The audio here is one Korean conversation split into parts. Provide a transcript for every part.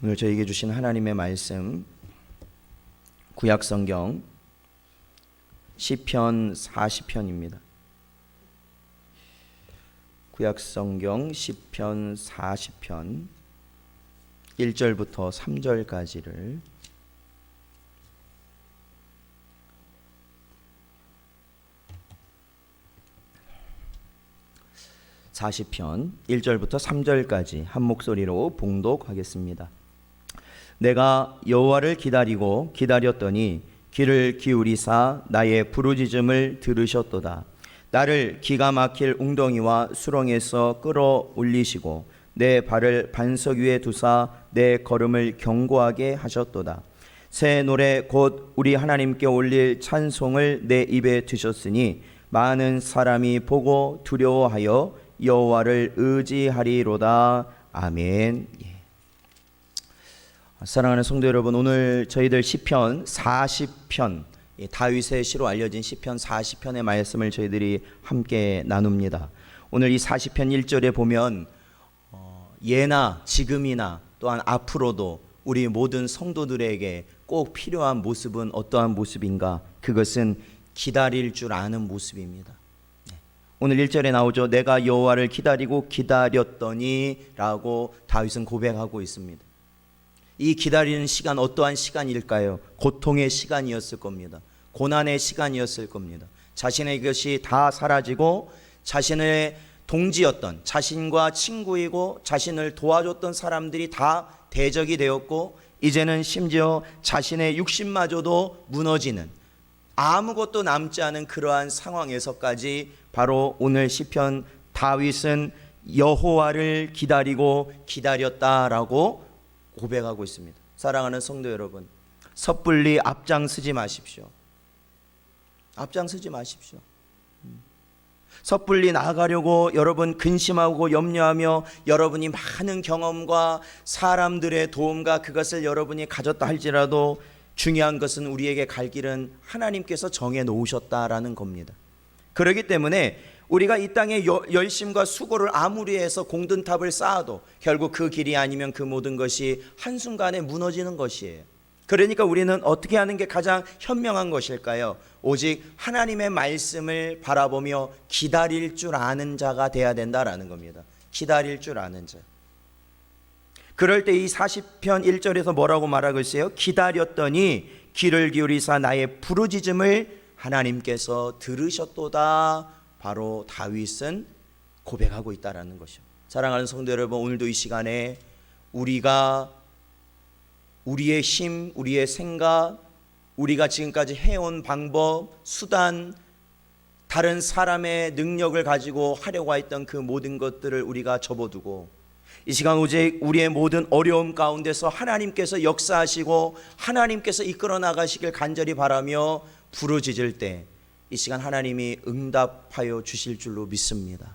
오늘 저에게 주신 하나님의 말씀, 구약성경 시편 40편입니다. 구약성경 시편 40편 1절부터 3절까지를 (40편) 1절부터 3절까지 한 목소리로 봉독하겠습니다. 내가 여호와를 기다렸더니 귀를 기울이사 나의 부르짖음을 들으셨도다. 나를 기가 막힐 웅덩이와 수렁에서 끌어올리시고 내 발을 반석 위에 두사 내 걸음을 견고하게 하셨도다. 새 노래 곧 우리 하나님께 올릴 찬송을 내 입에 드셨으니 많은 사람이 보고 두려워하여 여호와를 의지하리로다. 아멘. 사랑하는 성도 여러분, 오늘 저희들 시편 40편, 다윗의 시로 알려진 시편 40편의 말씀을 저희들이 함께 나눕니다. 오늘 이 40편 1절에 보면 예나 지금이나 또한 앞으로도 우리 모든 성도들에게 꼭 필요한 모습은 어떠한 모습인가? 그것은 기다릴 줄 아는 모습입니다. 오늘 1절에 나오죠. 내가 여호와를 기다렸더니 라고 다윗은 고백하고 있습니다. 이 기다리는 시간 어떠한 시간일까요? 고통의 시간이었을 겁니다. 고난의 시간이었을 겁니다. 자신의 것이 다 사라지고 자신의 동지였던, 자신과 친구이고 자신을 도와줬던 사람들이 다 대적이 되었고, 이제는 심지어 자신의 육신마저도 무너지는, 아무것도 남지 않은 그러한 상황에서까지 바로 오늘 시편 다윗은 여호와를 기다렸다라고 고백하고 있습니다. 사랑하는 성도 여러분, 섣불리 앞장서지 마십시오. 앞장서지 마십시오. 섣불리 나아가려고 여러분 근심하고 염려하며 여러분이 많은 경험과 사람들의 도움과 그것을 여러분이 가졌다 할지라도 중요한 것은 우리에게 갈 길은 하나님께서 정해 놓으셨다라는 겁니다. 그렇기 때문에 우리가 이 땅에 열심과 수고를 아무리 해서 공든탑을 쌓아도 결국 그 길이 아니면 그 모든 것이 한순간에 무너지는 것이에요. 그러니까 우리는 어떻게 하는 게 가장 현명한 것일까요? 오직 하나님의 말씀을 바라보며 기다릴 줄 아는 자가 돼야 된다라는 겁니다. 기다릴 줄 아는 자. 그럴 때 이 40편 1절에서 뭐라고 말하고 있어요? 기다렸더니 귀를 기울이사 나의 부르짖음을 하나님께서 들으셨도다. 바로 다윗은 고백하고 있다라는 것이죠. 사랑하는 성도 여러분, 오늘도 이 시간에 우리가 우리의 힘, 우리의 생각, 우리가 지금까지 해온 방법, 수단, 다른 사람의 능력을 가지고 하려고 했던 그 모든 것들을 우리가 접어두고 이 시간 오직 우리의 모든 어려움 가운데서 하나님께서 역사하시고 하나님께서 이끌어 나가시길 간절히 바라며 부르짖을 때 이 시간 하나님이 응답하여 주실 줄로 믿습니다.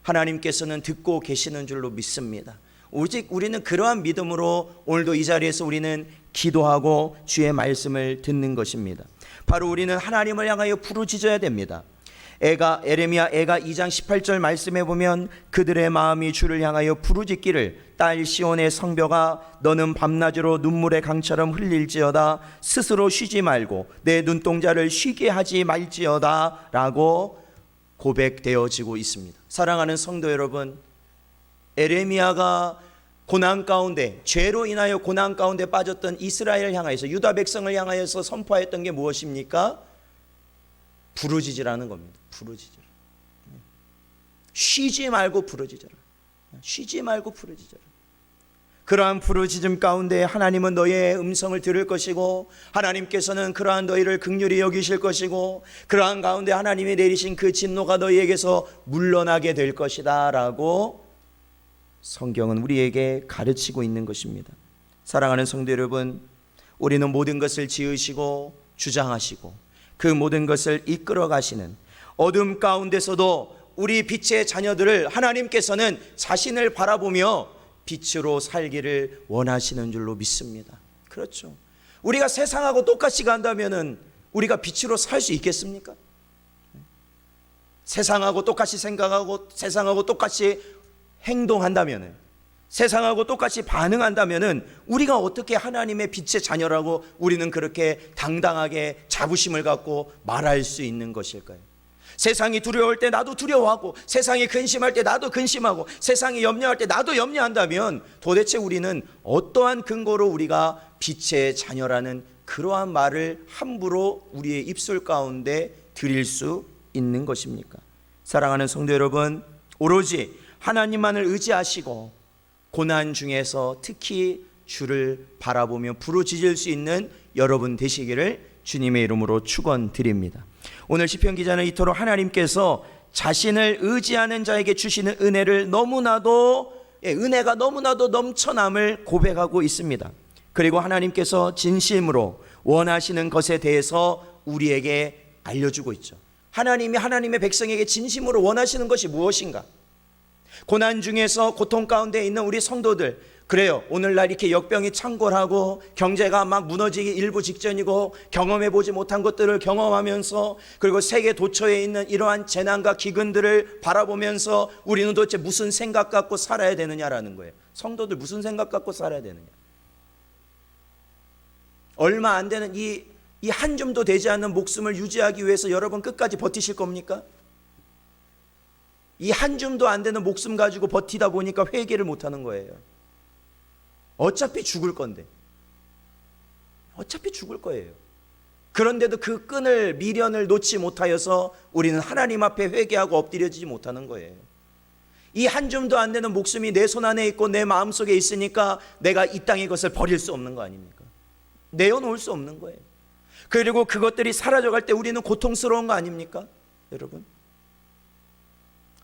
하나님께서는 듣고 계시는 줄로 믿습니다. 오직 우리는 그러한 믿음으로 오늘도 이 자리에서 우리는 기도하고 주의 말씀을 듣는 것입니다. 바로 우리는 하나님을 향하여 부르짖어야 됩니다. 에레미야 2장 18절 말씀에 보면 그들의 마음이 주를 향하여 부르짖기를 딸 시온의 성벽아 너는 밤낮으로 눈물의 강처럼 흘릴지어다 스스로 쉬지 말고 내 눈동자를 쉬게 하지 말지어다 라고 고백되어지고 있습니다. 사랑하는 성도 여러분, 에레미야가 고난 가운데, 죄로 인하여 고난 가운데 빠졌던 이스라엘을 향하여서, 유다 백성을 향하여서 선포했던 게 무엇입니까? 부르짖으라는 겁니다. 부르짖으라. 쉬지 말고 부르짖어라. 쉬지 말고 부르짖어라. 그러한 부르짖음 가운데 하나님은 너의 음성을 들을 것이고 하나님께서는 그러한 너희를 긍휼히 여기실 것이고 그러한 가운데 하나님이 내리신 그 진노가 너희에게서 물러나게 될 것이다 라고 성경은 우리에게 가르치고 있는 것입니다. 사랑하는 성도 여러분, 우리는 모든 것을 지으시고 주장하시고 그 모든 것을 이끌어 가시는 어둠 가운데서도 우리 빛의 자녀들을 하나님께서는 자신을 바라보며 빛으로 살기를 원하시는 줄로 믿습니다. 그렇죠. 우리가 세상하고 똑같이 간다면은 우리가 빛으로 살 수 있겠습니까? 세상하고 똑같이 생각하고 세상하고 똑같이 행동한다면은 세상하고 똑같이 반응한다면은 우리가 어떻게 하나님의 빛의 자녀라고 우리는 그렇게 당당하게 자부심을 갖고 말할 수 있는 것일까요? 세상이 두려울 때 나도 두려워하고, 세상이 근심할 때 나도 근심하고, 세상이 염려할 때 나도 염려한다면 도대체 우리는 어떠한 근거로 우리가 빛의 자녀라는 그러한 말을 함부로 우리의 입술 가운데 드릴 수 있는 것입니까? 사랑하는 성도 여러분, 오로지 하나님만을 의지하시고 고난 중에서 특히 주를 바라보며 부르짖을 수 있는 여러분 되시기를 주님의 이름으로 축원드립니다. 오늘 시편 기자는 이토록 하나님께서 자신을 의지하는 자에게 주시는 은혜를 은혜가 너무나도 넘쳐남을 고백하고 있습니다. 그리고 하나님께서 진심으로 원하시는 것에 대해서 우리에게 알려주고 있죠. 하나님이 하나님의 백성에게 진심으로 원하시는 것이 무엇인가? 고난 중에서 고통 가운데 있는 우리 성도들, 그래요, 오늘날 이렇게 역병이 창궐하고 경제가 막 무너지기 일부 직전이고 경험해 보지 못한 것들을 경험하면서, 그리고 세계 도처에 있는 이러한 재난과 기근들을 바라보면서 우리는 도대체 무슨 생각 갖고 살아야 되느냐라는 거예요. 성도들 무슨 생각 갖고 살아야 되느냐? 얼마 안 되는 이 한 줌도 되지 않는 목숨을 유지하기 위해서 여러분 끝까지 버티실 겁니까? 이 한 줌도 안 되는 목숨 가지고 버티다 보니까 회개를 못 하는 거예요. 어차피 죽을 건데. 어차피 죽을 거예요. 그런데도 그 끈을, 미련을 놓지 못하여서 우리는 하나님 앞에 회개하고 엎드려지지 못하는 거예요. 이 한 줌도 안 되는 목숨이 내 손 안에 있고 내 마음속에 있으니까 내가 이 땅의 것을 버릴 수 없는 거 아닙니까? 내어놓을 수 없는 거예요. 그리고 그것들이 사라져갈 때 우리는 고통스러운 거 아닙니까? 여러분,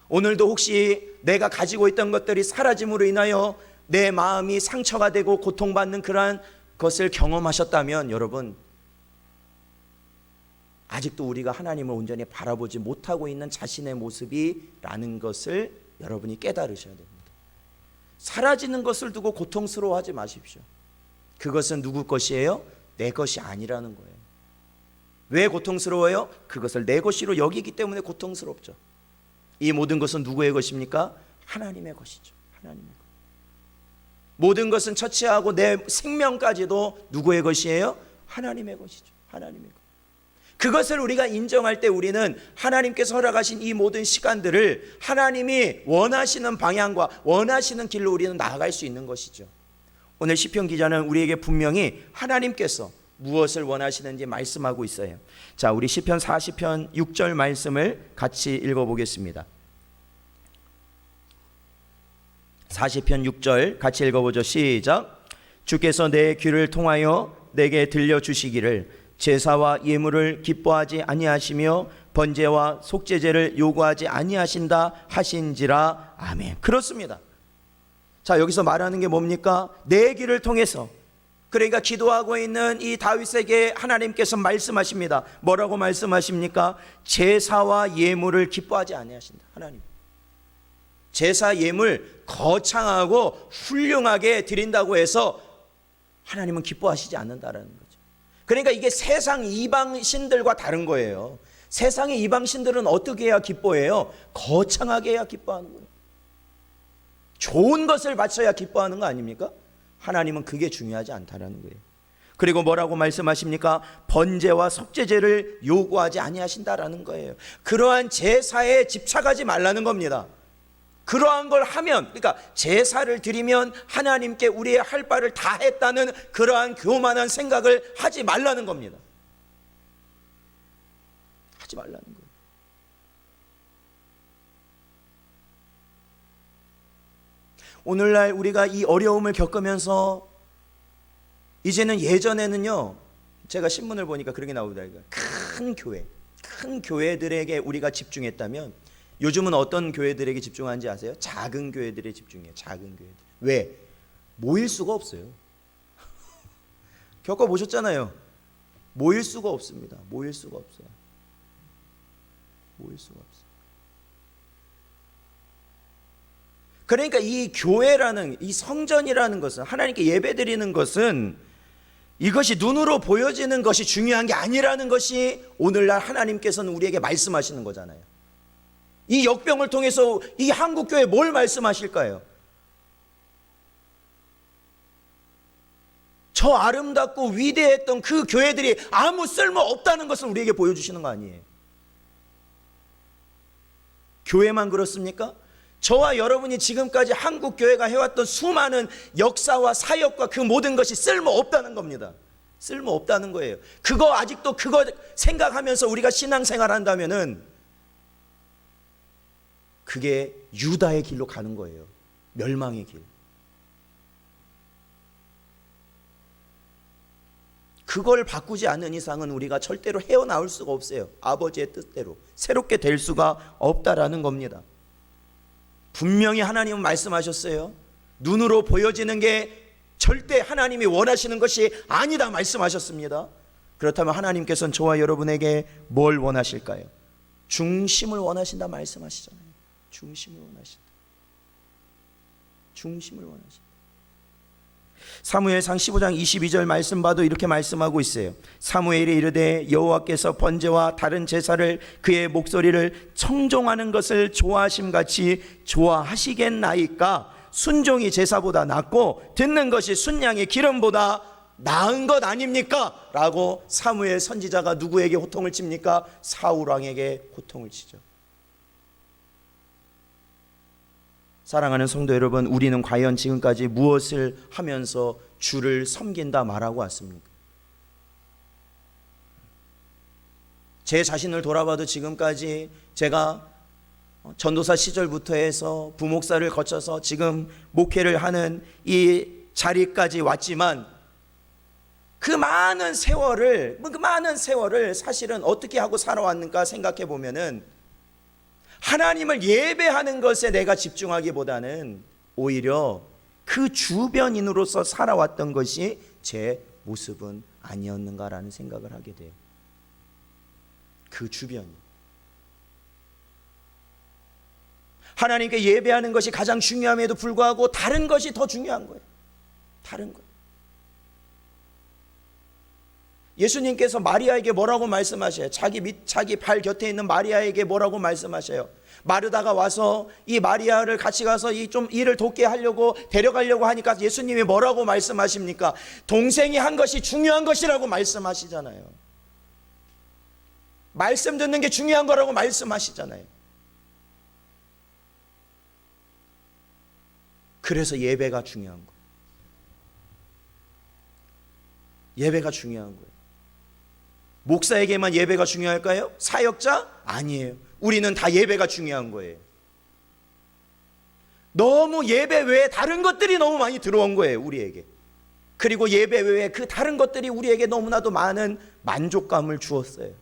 오늘도 혹시 내가 가지고 있던 것들이 사라짐으로 인하여 내 마음이 상처가 되고 고통받는 그러한 것을 경험하셨다면, 여러분, 아직도 우리가 하나님을 온전히 바라보지 못하고 있는 자신의 모습이라는 것을 여러분이 깨달으셔야 됩니다. 사라지는 것을 두고 고통스러워하지 마십시오. 그것은 누구 것이에요? 내 것이 아니라는 거예요. 왜 고통스러워요? 그것을 내 것으로 여기기 때문에 고통스럽죠. 이 모든 것은 누구의 것입니까? 하나님의 것이죠. 하나님의 것. 모든 것은 처치하고 내 생명까지도 누구의 것이에요? 하나님의 것이죠. 하나님의 것. 그것을 우리가 인정할 때 우리는 하나님께서 허락하신 이 모든 시간들을 하나님이 원하시는 방향과 원하시는 길로 우리는 나아갈 수 있는 것이죠. 오늘 시편 기자는 우리에게 분명히 하나님께서 무엇을 원하시는지 말씀하고 있어요. 자, 우리 시편 40편 6절 말씀을 같이 읽어보겠습니다. 40편 6절 같이 읽어보죠. 시작. 주께서 내 귀를 통하여 내게 들려주시기를 제사와 예물을 기뻐하지 아니하시며 번제와 속죄제를 요구하지 아니하신다 하신지라. 아멘. 그렇습니다. 자, 여기서 말하는 게 뭡니까? 내 귀를 통해서, 그러니까 기도하고 있는 이 다윗에게 하나님께서 말씀하십니다. 뭐라고 말씀하십니까? 제사와 예물을 기뻐하지 아니하신다. 하나님, 제사 예물 거창하고 훌륭하게 드린다고 해서 하나님은 기뻐하시지 않는다라는 거죠. 그러니까 이게 세상 이방 신들과 다른 거예요. 세상의 이방 신들은 어떻게 해야 기뻐해요? 거창하게 해야 기뻐하는 거예요. 좋은 것을 바쳐야 기뻐하는 거 아닙니까? 하나님은 그게 중요하지 않다라는 거예요. 그리고 뭐라고 말씀하십니까? 번제와 속죄제를 요구하지 아니하신다라는 거예요. 그러한 제사에 집착하지 말라는 겁니다. 그러한 걸 하면, 그러니까 제사를 드리면 하나님께 우리의 할 바를 다 했다는 그러한 교만한 생각을 하지 말라는 겁니다. 하지 말라는 거예요. 오늘날 우리가 이 어려움을 겪으면서 이제는, 예전에는요, 제가 신문을 보니까 그런 게 나오더라고요. 큰 교회들에게 우리가 집중했다면 요즘은 어떤 교회들에게 집중하는지 아세요? 작은 교회들에 집중해요. 작은 교회들. 왜? 모일 수가 없어요. 겪어보셨잖아요. 모일 수가 없습니다. 모일 수가 없어요. 모일 수가 없어요. 그러니까 이 교회라는, 이 성전이라는 것은, 하나님께 예배드리는 것은 이것이 눈으로 보여지는 것이 중요한 게 아니라는 것이 오늘날 하나님께서는 우리에게 말씀하시는 거잖아요. 이 역병을 통해서 이 한국교회에 뭘 말씀하실까요? 저 아름답고 위대했던 그 교회들이 아무 쓸모 없다는 것을 우리에게 보여주시는 거 아니에요? 교회만 그렇습니까? 저와 여러분이 지금까지 한국 교회가 해왔던 수많은 역사와 사역과 그 모든 것이 쓸모 없다는 겁니다. 쓸모 없다는 거예요. 아직도 그거 생각하면서 우리가 신앙생활 한다면은 그게 유다의 길로 가는 거예요. 멸망의 길. 그걸 바꾸지 않는 이상은 우리가 절대로 헤어나올 수가 없어요. 아버지의 뜻대로 새롭게 될 수가 없다라는 겁니다. 분명히 하나님은 말씀하셨어요. 눈으로 보여지는 게 절대 하나님이 원하시는 것이 아니다 말씀하셨습니다. 그렇다면 하나님께서는 저와 여러분에게 뭘 원하실까요? 중심을 원하신다 말씀하시잖아요. 중심을 원하신다. 중심을 원하신다. 사무엘상 15장 22절 말씀 봐도 이렇게 말씀하고 있어요. 사무엘이 이르되 여호와께서 번제와 다른 제사를 그의 목소리를 청종하는 것을 좋아하심같이 좋아하시겠나이까? 순종이 제사보다 낫고 듣는 것이 순양의 기름보다 나은 것 아닙니까? 라고 사무엘 선지자가 누구에게 호통을 칩니까? 사울 왕에게 호통을 치죠. 사랑하는 성도 여러분, 우리는 과연 지금까지 무엇을 하면서 주를 섬긴다 말하고 왔습니까? 제 자신을 돌아봐도 지금까지 제가 전도사 시절부터 해서 부목사를 거쳐서 지금 목회를 하는 이 자리까지 왔지만 그 많은 세월을 사실은 어떻게 하고 살아왔는가 생각해 보면은 하나님을 예배하는 것에 내가 집중하기보다는 오히려 그 주변인으로서 살아왔던 것이 제 모습은 아니었는가라는 생각을 하게 돼요. 그 주변이. 하나님께 예배하는 것이 가장 중요함에도 불구하고 다른 것이 더 중요한 거예요. 다른 것. 예수님께서 마리아에게 뭐라고 말씀하셔요? 자기 발 곁에 있는 마리아에게 뭐라고 말씀하셔요? 마르다가 와서 이 마리아를 같이 가서 좀 일을 돕게 하려고 데려가려고 하니까 예수님이 뭐라고 말씀하십니까? 동생이 한 것이 중요한 것이라고 말씀하시잖아요. 말씀 듣는 게 중요한 거라고 말씀하시잖아요. 그래서 예배가 중요한 거예요. 예배가 중요한 거예요. 목사에게만 예배가 중요할까요? 사역자? 아니에요. 우리는 다 예배가 중요한 거예요. 너무 예배 외에 다른 것들이 너무 많이 들어온 거예요, 우리에게. 그리고 예배 외에 그 다른 것들이 우리에게 너무나도 많은 만족감을 주었어요.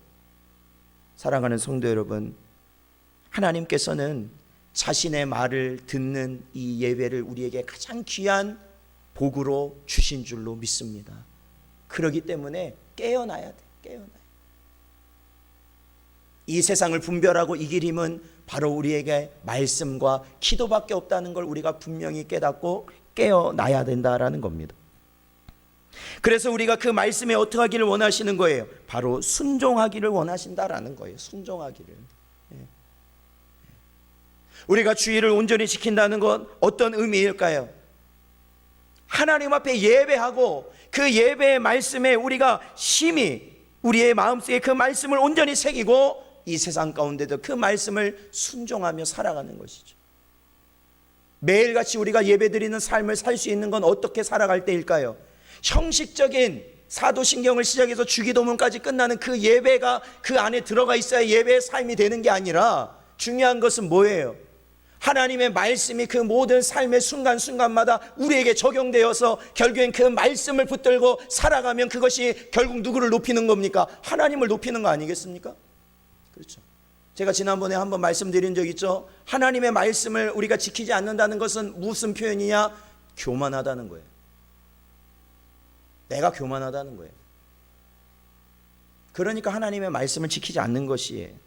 사랑하는 성도 여러분, 하나님께서는 자신의 말을 듣는 이 예배를 우리에게 가장 귀한 복으로 주신 줄로 믿습니다. 그렇기 때문에 깨어나야 돼. 이 세상을 분별하고 이길 힘은 바로 우리에게 말씀과 기도밖에 없다는 걸 우리가 분명히 깨닫고 깨어나야 된다라는 겁니다. 그래서 우리가 그 말씀에 어떻게 하기를 원하시는 거예요? 바로 순종하기를 원하신다라는 거예요. 순종하기를. 우리가 주의를 온전히 지킨다는 건 어떤 의미일까요? 하나님 앞에 예배하고 그 예배의 말씀에 우리가 심히 우리의 마음속에 그 말씀을 온전히 새기고 이 세상 가운데도 그 말씀을 순종하며 살아가는 것이죠. 매일같이 우리가 예배드리는 삶을 살 수 있는 건 어떻게 살아갈 때일까요? 형식적인 사도신경을 시작해서 주기도문까지 끝나는 그 예배가 그 안에 들어가 있어야 예배의 삶이 되는 게 아니라 중요한 것은 뭐예요? 하나님의 말씀이 그 모든 삶의 순간순간마다 우리에게 적용되어서 결국엔 그 말씀을 붙들고 살아가면 그것이 결국 누구를 높이는 겁니까? 하나님을 높이는 거 아니겠습니까? 그렇죠. 제가 지난번에 한번 말씀드린 적 있죠. 하나님의 말씀을 우리가 지키지 않는다는 것은 무슨 표현이냐? 교만하다는 거예요. 내가 교만하다는 거예요. 그러니까 하나님의 말씀을 지키지 않는 것이에요.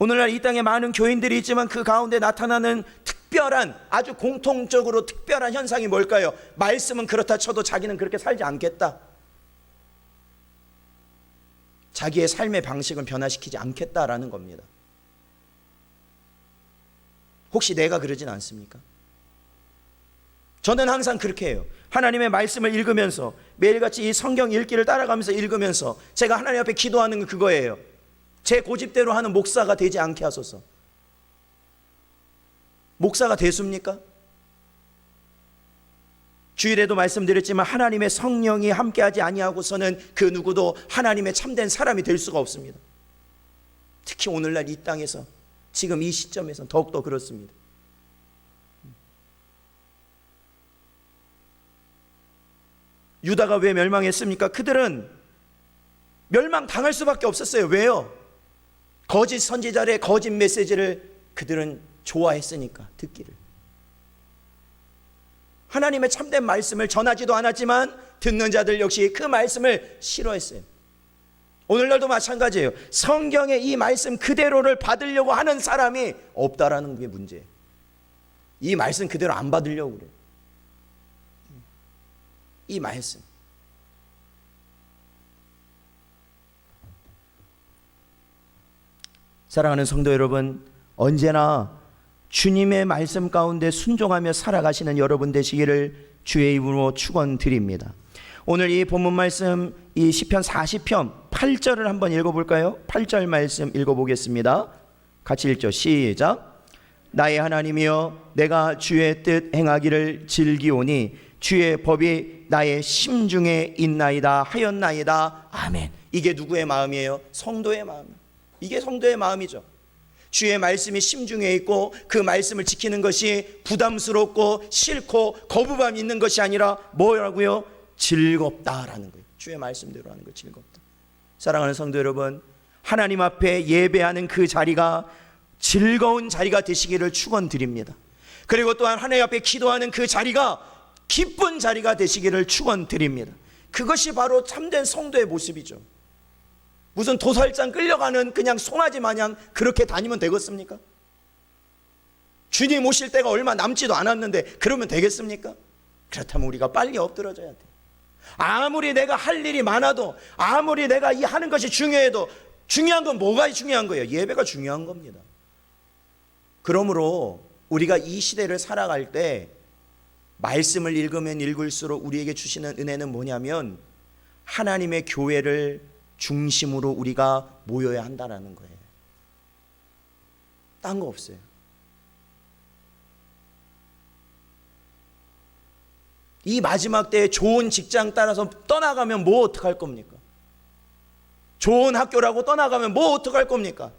오늘날 이 땅에 많은 교인들이 있지만 그 가운데 나타나는 특별한, 아주 공통적으로 특별한 현상이 뭘까요? 말씀은 그렇다 쳐도 자기는 그렇게 살지 않겠다. 자기의 삶의 방식은 변화시키지 않겠다라는 겁니다. 혹시 내가 그러진 않습니까? 저는 항상 그렇게 해요. 하나님의 말씀을 읽으면서 매일같이 이 성경 읽기를 따라가면서 읽으면서 제가 하나님 앞에 기도하는 건 그거예요. 제 고집대로 하는 목사가 되지 않게 하소서. 목사가 됐습니까? 주일에도 말씀드렸지만 하나님의 성령이 함께하지 아니하고서는 그 누구도 하나님의 참된 사람이 될 수가 없습니다. 특히 오늘날 이 땅에서 지금 이 시점에서 더욱더 그렇습니다. 유다가 왜 멸망했습니까? 그들은 멸망당할 수밖에 없었어요. 왜요? 거짓 선지자의 거짓 메시지를 그들은 좋아했으니까, 듣기를. 하나님의 참된 말씀을 전하지도 않았지만 듣는 자들 역시 그 말씀을 싫어했어요. 오늘날도 마찬가지예요. 성경의 이 말씀 그대로를 받으려고 하는 사람이 없다라는 게 문제예요. 이 말씀 그대로 안 받으려고 그래요. 이 말씀. 사랑하는 성도 여러분, 언제나 주님의 말씀 가운데 순종하며 살아가시는 여러분 되시기를 주의 이름으로 축원드립니다. 오늘 이 본문 말씀, 이 시편 40편 8절을 한번 읽어볼까요? 8절 말씀 읽어보겠습니다. 같이 읽죠. 시작. 나의 하나님이여, 내가 주의 뜻 행하기를 즐기오니 주의 법이 나의 심중에 있나이다 하였나이다. 아멘. 이게 누구의 마음이에요? 성도의 마음. 이게 성도의 마음이죠. 주의 말씀이 심중에 있고 그 말씀을 지키는 것이 부담스럽고 싫고 거부감이 있는 것이 아니라 뭐라고요? 즐겁다라는 거예요. 주의 말씀대로 하는 거 즐겁다. 사랑하는 성도 여러분, 하나님 앞에 예배하는 그 자리가 즐거운 자리가 되시기를 축원드립니다. 그리고 또한 하나님 앞에 기도하는 그 자리가 기쁜 자리가 되시기를 축원드립니다. 그것이 바로 참된 성도의 모습이죠. 무슨 도살장 끌려가는 그냥 송아지 마냥 그렇게 다니면 되겠습니까? 주님 오실 때가 얼마 남지도 않았는데 그러면 되겠습니까? 그렇다면 우리가 빨리 엎드러져야 돼. 아무리 내가 할 일이 많아도, 아무리 내가 이 하는 것이 중요해도, 중요한 건 뭐가 중요한 거예요? 예배가 중요한 겁니다. 그러므로 우리가 이 시대를 살아갈 때 말씀을 읽으면 읽을수록 우리에게 주시는 은혜는 뭐냐면 하나님의 교회를 중심으로 우리가 모여야 한다는 거예요. 딴 거 없어요. 이 마지막 때에 좋은 직장 따라서 떠나가면 뭐 어떡할 겁니까? 좋은 학교라고 떠나가면 뭐 어떡할 겁니까?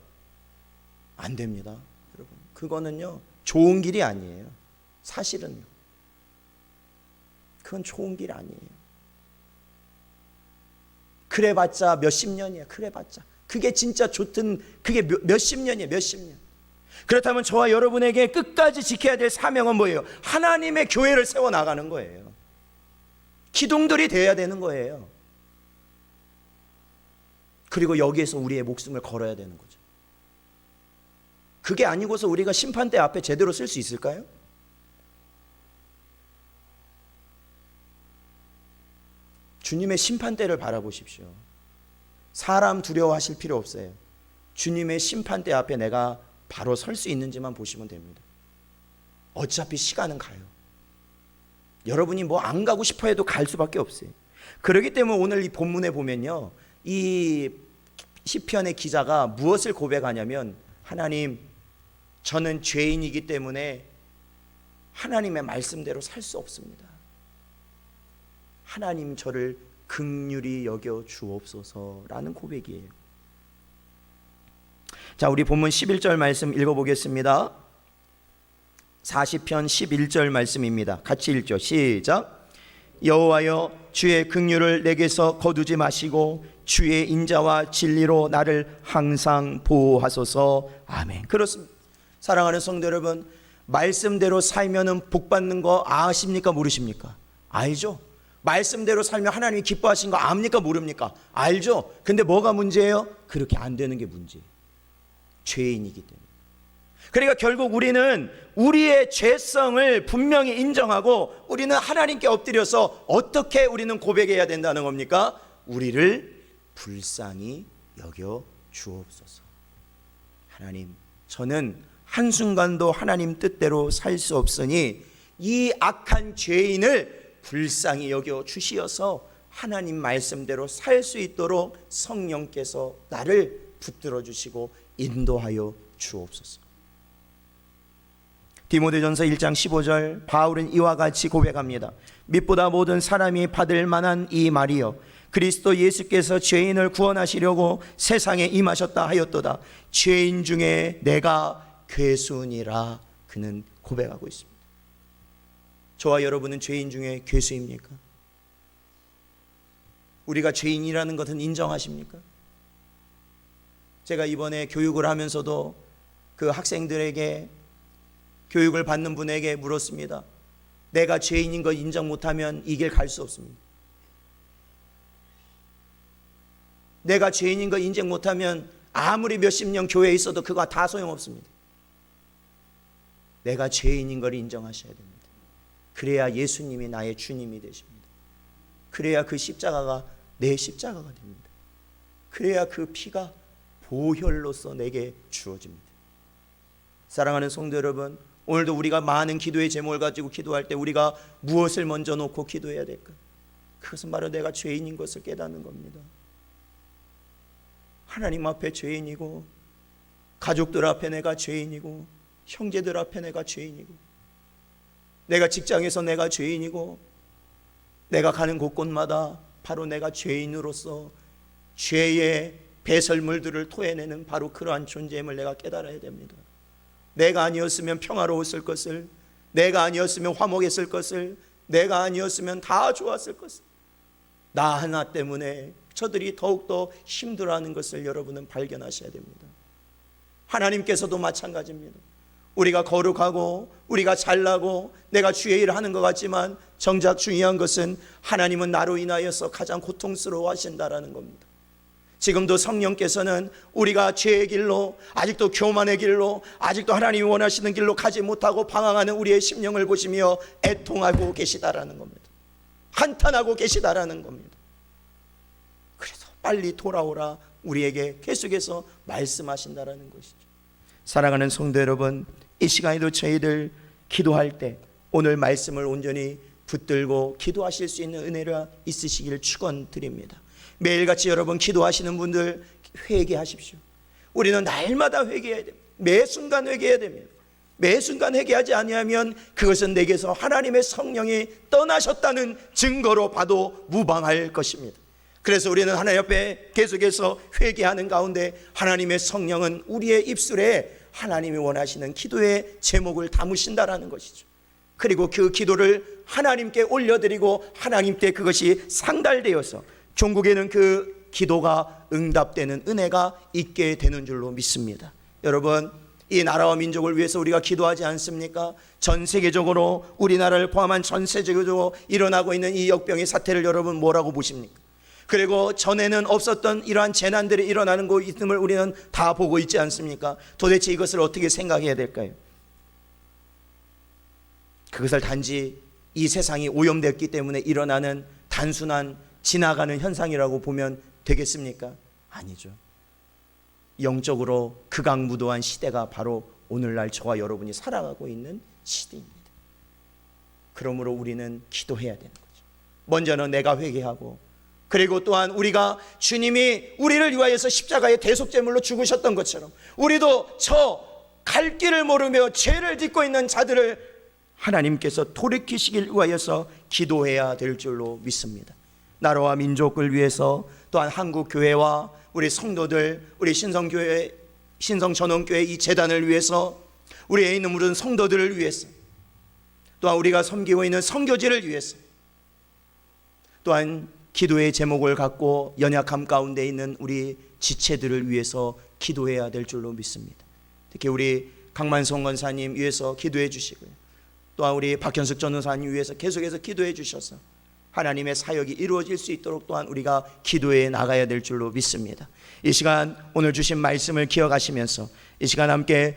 안 됩니다, 여러분. 그거는요 좋은 길이 아니에요. 사실은요 그건 좋은 길 아니에요. 그래봤자 몇십 년이야. 그래봤자 그게 진짜 좋든 그게 몇십 년이에요. 몇십 년. 그렇다면 저와 여러분에게 끝까지 지켜야 될 사명은 뭐예요? 하나님의 교회를 세워나가는 거예요. 기둥들이 되어야 되는 거예요. 그리고 여기에서 우리의 목숨을 걸어야 되는 거죠. 그게 아니고서 우리가 심판대 앞에 제대로 쓸 수 있을까요? 주님의 심판대를 바라보십시오. 사람 두려워하실 필요 없어요. 주님의 심판대 앞에 내가 바로 설 수 있는지만 보시면 됩니다. 어차피 시간은 가요. 여러분이 뭐 안 가고 싶어 해도 갈 수밖에 없어요. 그렇기 때문에 오늘 이 본문에 보면요, 이 시편의 기자가 무엇을 고백하냐면, 하나님, 저는 죄인이기 때문에 하나님의 말씀대로 살 수 없습니다. 하나님 저를 긍휼히 여겨 주옵소서라는 고백이에요. 자, 우리 본문 11절 말씀 읽어보겠습니다. 40편 11절 말씀입니다. 같이 읽죠. 시작. 여호와여, 주의 긍휼을 내게서 거두지 마시고 주의 인자와 진리로 나를 항상 보호하소서. 아멘. 그렇습니다. 사랑하는 성도 여러분, 말씀대로 살면은 복 받는 거 아십니까? 모르십니까? 알죠? 말씀대로 살면 하나님이 기뻐하신 거 압니까? 모릅니까? 알죠? 근데 뭐가 문제예요? 그렇게 안 되는 게 문제예요. 죄인이기 때문에. 그러니까 결국 우리는 우리의 죄성을 분명히 인정하고 우리는 하나님께 엎드려서 어떻게 우리는 고백해야 된다는 겁니까? 우리를 불쌍히 여겨 주옵소서. 하나님, 저는 한순간도 하나님 뜻대로 살 수 없으니 이 악한 죄인을 불쌍히 여겨 주시어서 하나님 말씀대로 살 수 있도록 성령께서 나를 붙들어 주시고 인도하여 주옵소서. 디모데전서 1장 15절, 바울은 이와 같이 고백합니다. 밑보다 모든 사람이 받을 만한 이 말이여, 그리스도 예수께서 죄인을 구원하시려고 세상에 임하셨다 하였도다. 죄인 중에 내가 괴수니라. 그는 고백하고 있습니다. 저와 여러분은 죄인 중에 괴수입니까? 우리가 죄인이라는 것은 인정하십니까? 제가 이번에 교육을 하면서도 그 학생들에게, 교육을 받는 분에게 물었습니다. 내가 죄인인 거 인정 못하면 이 길 갈 수 없습니다. 내가 죄인인 거 인정 못하면 아무리 몇십 년 교회에 있어도 그거 다 소용없습니다. 내가 죄인인 걸 인정하셔야 됩니다. 그래야 예수님이 나의 주님이 되십니다. 그래야 그 십자가가 내 십자가가 됩니다. 그래야 그 피가 보혈로서 내게 주어집니다. 사랑하는 성도 여러분, 오늘도 우리가 많은 기도의 제목을 가지고 기도할 때 우리가 무엇을 먼저 놓고 기도해야 될까? 그것은 바로 내가 죄인인 것을 깨닫는 겁니다. 하나님 앞에 죄인이고, 가족들 앞에 내가 죄인이고, 형제들 앞에 내가 죄인이고, 내가 직장에서 내가 죄인이고, 내가 가는 곳곳마다 바로 내가 죄인으로서 죄의 배설물들을 토해내는 바로 그러한 존재임을 내가 깨달아야 됩니다. 내가 아니었으면 평화로웠을 것을, 내가 아니었으면 화목했을 것을, 내가 아니었으면 다 좋았을 것을, 나 하나 때문에 저들이 더욱더 힘들어하는 것을 여러분은 발견하셔야 됩니다. 하나님께서도 마찬가지입니다. 우리가 거룩하고 우리가 잘나고 내가 주의 일을 하는 것 같지만 정작 중요한 것은 하나님은 나로 인하여서 가장 고통스러워 하신다라는 겁니다. 지금도 성령께서는 우리가 죄의 길로, 아직도 교만의 길로, 아직도 하나님이 원하시는 길로 가지 못하고 방황하는 우리의 심령을 보시며 애통하고 계시다라는 겁니다. 한탄하고 계시다라는 겁니다. 그래서 빨리 돌아오라 우리에게 계속해서 말씀하신다라는 것이죠. 사랑하는 성도 여러분, 이 시간에도 저희들 기도할 때 오늘 말씀을 온전히 붙들고 기도하실 수 있는 은혜가 있으시길 축원드립니다. 매일같이 여러분 기도하시는 분들 회개하십시오. 우리는 날마다 회개해야 됩니다. 매 순간 회개해야 됩니다. 매 순간 회개하지 아니하면 그것은 내게서 하나님의 성령이 떠나셨다는 증거로 봐도 무방할 것입니다. 그래서 우리는 하나님 앞에 계속해서 회개하는 가운데 하나님의 성령은 우리의 입술에 하나님이 원하시는 기도의 제목을 담으신다라는 것이죠. 그리고 그 기도를 하나님께 올려드리고 하나님께 그것이 상달되어서 종국에는 그 기도가 응답되는 은혜가 있게 되는 줄로 믿습니다. 여러분, 이 나라와 민족을 위해서 우리가 기도하지 않습니까? 전 세계적으로 우리나라를 포함한 전 세계적으로 일어나고 있는 이 역병의 사태를 여러분 뭐라고 보십니까? 그리고 전에는 없었던 이러한 재난들이 일어나는 거 있음을 우리는 다 보고 있지 않습니까? 도대체 이것을 어떻게 생각해야 될까요? 그것을 단지 이 세상이 오염됐기 때문에 일어나는 단순한 지나가는 현상이라고 보면 되겠습니까? 아니죠. 영적으로 극악무도한 시대가 바로 오늘날 저와 여러분이 살아가고 있는 시대입니다. 그러므로 우리는 기도해야 되는 거죠. 먼저는 내가 회개하고, 그리고 또한 우리가 주님이 우리를 위하여서 십자가의 대속제물로 죽으셨던 것처럼 우리도 저 갈 길을 모르며 죄를 짓고 있는 자들을 하나님께서 돌이키시길 위하여서 기도해야 될 줄로 믿습니다. 나라와 민족을 위해서, 또한 한국교회와 우리 성도들, 우리 신성교회, 신성전원교회 이 재단을 위해서, 우리에 있는 모든 성도들을 위해서, 또한 우리가 섬기고 있는 선교지를 위해서, 또한 기도의 제목을 갖고 연약함 가운데 있는 우리 지체들을 위해서 기도해야 될 줄로 믿습니다. 특히 우리 강만성 권사님 위해서 기도해 주시고요, 또한 우리 박현숙 전도사님 위해서 계속해서 기도해 주셔서 하나님의 사역이 이루어질 수 있도록 또한 우리가 기도해 나가야 될 줄로 믿습니다. 이 시간 오늘 주신 말씀을 기억하시면서 이 시간 함께